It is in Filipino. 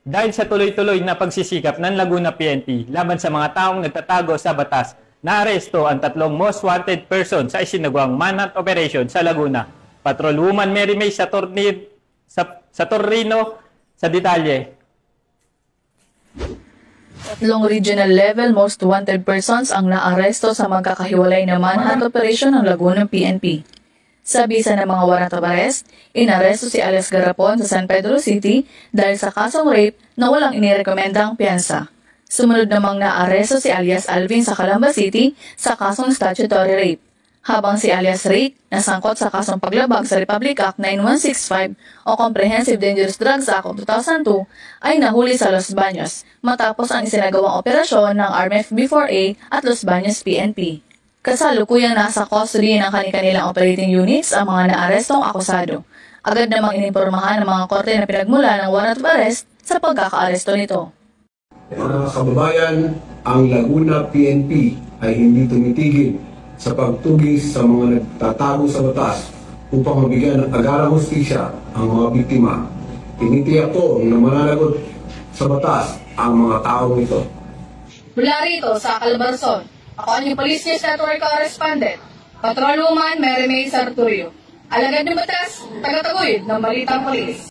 Dahil sa tuloy-tuloy na pagsisikap ng Laguna PNP laban sa mga taong nagtatago sa batas, naaresto ang 3 most wanted person sa isinagawang manhunt operation sa Laguna. Patrolwoman Mary May Satorino sa detalye. 3 regional level most wanted persons ang naaresto sa magkakahiwalay na manhunt operation ng Laguna PNP. Sa bisa ng mga warrant of arrest, inaresto si alias Garapon sa San Pedro City dahil sa kasong rape na walang inirekomendang piyansa. Sumunod namang naaresto si alias Alvin sa Calamba City sa kasong statutory rape, habang si alias Rick nasangkot sa kasong paglabag sa Republic Act 9165 o Comprehensive Dangerous Drugs Act of 2002 ay nahuli sa Los Baños matapos ang isinagawang operasyon ng RMF-B4A at Los Baños PNP. Kasalukuyang nasa custody ng kanilang operating units ang mga naarestong akusado. Agad namang inimpormahan ng mga korte na pinagmula ng warrant of arrest sa pagkakaaresto nito. Mga kababayan, ang Laguna PNP ay hindi tumitigil sa pagtugis sa mga nagtatago sa batas upang mabigyan ng agarang hustisya ang mga biktima. Tinitiyak ko na mananagot sa batas ang mga taong ito. Mula rito sa Calabarzon, ako ang yung Police News Network correspondent, Patrolwoman Mary May Sarturio. Alagad ng batas, tagataguyod ng Balitang Polis.